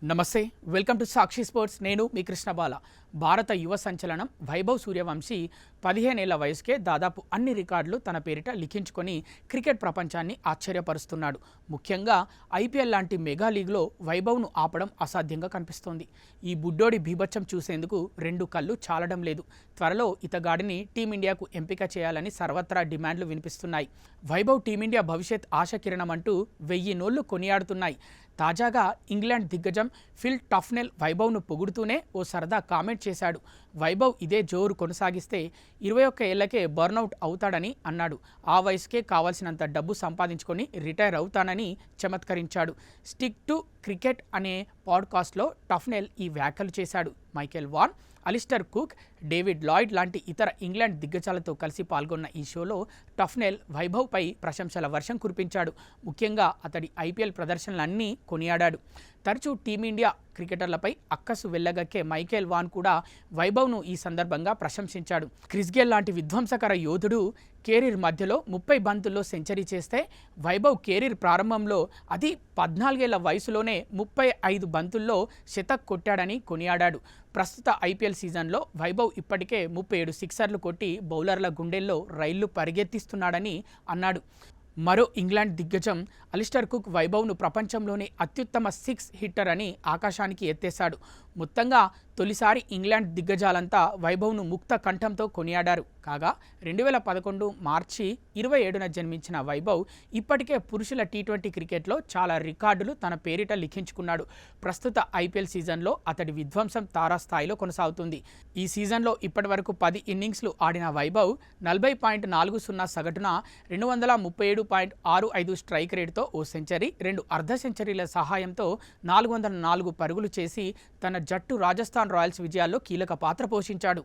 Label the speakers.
Speaker 1: నమస్తే, welcome to Sakshi sports. నేను మీ కృష్ణబాల. భారత యువ సంచలనం వైభవ్ సూర్యవంశీ 15 ఏళ్ల వయసుకే దాదాపు అన్ని రికార్డులు తన పేరిట లిఖించుకొని క్రికెట్ ప్రపంచాన్ని ఆశ్చర్యపరుస్తున్నాడు. ముఖ్యంగా ఐపీఎల్ లాంటి మెగా లీగ్లో వైభవ్ను ఆపడం అసాధ్యంగా కనిపిస్తోంది. ఈ బుడ్డోడి బీభత్సం చూసేందుకు రెండు కళ్ళు చాలడం లేదు. త్వరలో ఇతగాడిని టీమిండియాకు ఎంపిక చేయాలని సర్వత్రా డిమాండ్లు వినిపిస్తున్నాయి. వైభవ్ టీమిండియా భవిష్యత్ ఆశాకిరణం అంటూ 1000 నోళ్లు కొనియాడుతున్నాయి. తాజాగా ఇంగ్లాండ్ దిగ్గజం ఫిల్ టఫ్నెల్ వైభవ్ను పొగుడుతూనే ఓ సరదా కామెంట్ చేశాడు. వైభవ్ ఇదే జోరు కొనసాగిస్తే 21 ఏళ్లకే బర్నౌట్ అవుతాడని అన్నాడు. ఆ వయసుకే కావాల్సినంత డబ్బు సంపాదించుకొని రిటైర్ అవుతానని చమత్కరించాడు. స్టిక్ టు క్రికెట్ అనే పాడ్కాస్ట్లో టఫ్నెల్ ఈ వ్యాఖ్యలు చేశాడు. Michael Vaughan, Alastair cook, David Lloyd లాంటి ఇతర ఇంగ్లాండ్ దిగ్గజాలతో కలిసి పాల్గొన్న ఈ షోలో టఫ్నెల్ వైభవ్పై ప్రశంసల వర్షం కురిపించాడు. ముఖ్యంగా అతడి ఐపీఎల్ ప్రదర్శనలన్నీ కొనియాడాడు. తరచూ టీమిండియా క్రికెటర్లపై అక్కసు వెళ్లగక్కే మైకేల్ వాన్ కూడా వైభవ్ను ఈ సందర్భంగా ప్రశంసించాడు. క్రిస్ గేల్ లాంటి విధ్వంసకర యోధుడు కెరీర్ మధ్యలో 30 బంతుల్లో సెంచరీ చేస్తే వైభవ్ కెరీర్ ప్రారంభంలో అది 14 ఏళ్ల వయసులోనే 35 బంతుల్లో శతక్ కొట్టాడని కొనియాడాడు. ప్రస్తుత ఐపీఎల్ సీజన్లో వైభవ్ ఇప్పటికే 37 సిక్సర్లు కొట్టి బౌలర్ల గుండెల్లో రైళ్లు పరిగెత్తిస్తున్నాడని అన్నాడు. మరో ఇంగ్లాండ్ దిగ్గజం అలిస్టర్ కుక్ వైభవ్ను ప్రపంచంలోనే అత్యుత్తమ 6 హిట్టర్ అని ఆకాశానికి ఎత్తేశాడు. మొత్తంగా తొలిసారి ఇంగ్లాండ్ దిగ్గజాలంతా వైభవ్ను ముక్త కంఠంతో కొనియాడారు. కాగా 2011 మార్చి 27న జన్మించిన వైభవ్ ఇప్పటికే పురుషుల టీ20 క్రికెట్లో చాలా రికార్డులు తన పేరిట లిఖించుకున్నాడు. ప్రస్తుత ఐపీఎల్ సీజన్లో అతడి విధ్వంసం తారాస్థాయిలో కొనసాగుతుంది. ఈ సీజన్లో ఇప్పటివరకు 10 ఇన్నింగ్స్లు ఆడిన వైభవ్ 40.40 సగటున 237.65 స్ట్రైక్ రేటుతో ఓ సెంచరీ, 2 అర్ధ సెంచరీల సహాయంతో 404 పరుగులు చేసి తన జట్టు రాజస్థాన్ రాయల్స్ విజయాల్లో కీలక పాత్ర పోషించాడు.